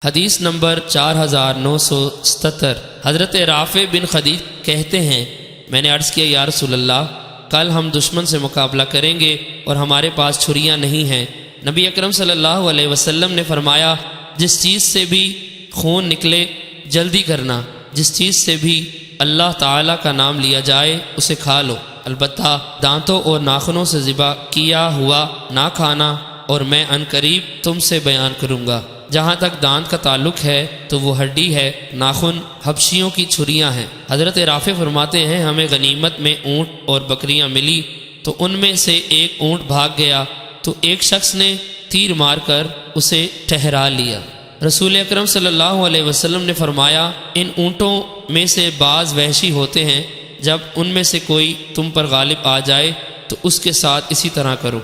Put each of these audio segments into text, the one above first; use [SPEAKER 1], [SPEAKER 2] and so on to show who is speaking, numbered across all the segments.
[SPEAKER 1] حدیث نمبر 4977۔ حضرت رافع بن خدیج کہتے ہیں میں نے عرض کیا یا رسول اللہ کل ہم دشمن سے مقابلہ کریں گے اور ہمارے پاس چھریاں نہیں ہیں۔ نبی اکرم صلی اللہ علیہ وسلم نے فرمایا جس چیز سے بھی خون نکلے جلدی کرنا، جس چیز سے بھی اللہ تعالیٰ کا نام لیا جائے اسے کھا لو، البتہ دانتوں اور ناخنوں سے ذبح کیا ہوا نہ کھانا، اور میں عنقریب تم سے بیان کروں گا۔ جہاں تک دانت کا تعلق ہے تو وہ ہڈی ہے، ناخن حبشیوں کی چھریاں ہیں۔ حضرت رافع فرماتے ہیں ہمیں غنیمت میں اونٹ اور بکریاں ملی تو ان میں سے ایک اونٹ بھاگ گیا تو ایک شخص نے تیر مار کر اسے ٹھہرا لیا۔ رسول اکرم صلی اللہ علیہ وسلم نے فرمایا ان اونٹوں میں سے بعض وحشی ہوتے ہیں، جب ان میں سے کوئی تم پر غالب آ جائے تو اس کے ساتھ اسی طرح کرو۔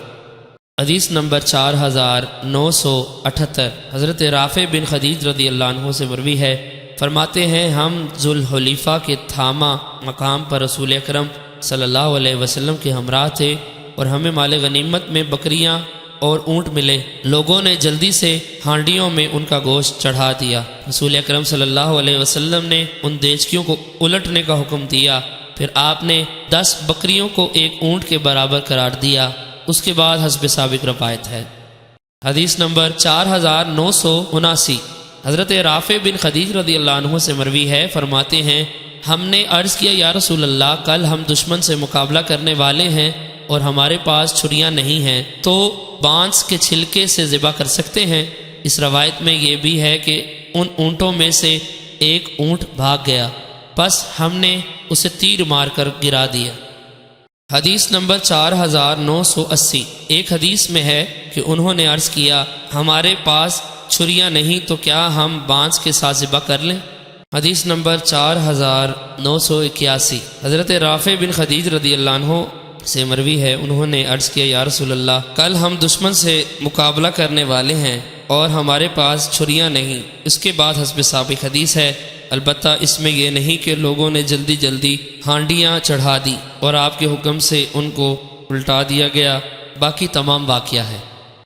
[SPEAKER 1] حدیث نمبر 4978۔ حضرت رافع بن خدیج رضی اللہ عنہ سے مروی ہے، فرماتے ہیں ہم ذوالحلیفہ کے تھامہ مقام پر رسول اکرم صلی اللہ علیہ وسلم کے ہمراہ تھے اور ہمیں مال غنیمت میں بکریاں اور اونٹ ملے۔ لوگوں نے جلدی سے ہانڈیوں میں ان کا گوشت چڑھا دیا۔ رسول اکرم صلی اللہ علیہ وسلم نے ان دیچکیوں کو الٹنے کا حکم دیا، پھر آپ نے 10 بکریوں کو ایک اونٹ کے برابر قرار دیا۔ اس کے بعد حسب سابق روایت ہے۔ حدیث نمبر 4979۔ حضرت رافع بن خدیج رضی اللہ عنہ سے مروی ہے، فرماتے ہیں ہم نے عرض کیا یا رسول اللہ کل ہم دشمن سے مقابلہ کرنے والے ہیں اور ہمارے پاس چھریاں نہیں ہیں، تو بانس کے چھلکے سے ذبح کر سکتے ہیں؟ اس روایت میں یہ بھی ہے کہ ان اونٹوں میں سے ایک اونٹ بھاگ گیا، بس ہم نے اسے تیر مار کر گرا دیا۔ حدیث نمبر 4980۔ ایک حدیث میں ہے کہ انہوں نے عرض کیا ہمارے پاس چھریاں نہیں تو کیا ہم بانس کے ساتھ ذبح کر لیں؟ حدیث نمبر 4981۔ حضرت رافع بن خدیج رضی اللہ عنہ سے مروی ہے، انہوں نے عرض کیا یا رسول اللہ کل ہم دشمن سے مقابلہ کرنے والے ہیں اور ہمارے پاس چھریاں نہیں۔ اس کے بعد حسب سابق حدیث ہے، البتہ اس میں یہ نہیں کہ لوگوں نے جلدی جلدی ہانڈیاں چڑھا دی اور آپ کے حکم سے ان کو الٹا دیا گیا، باقی تمام واقعہ ہے۔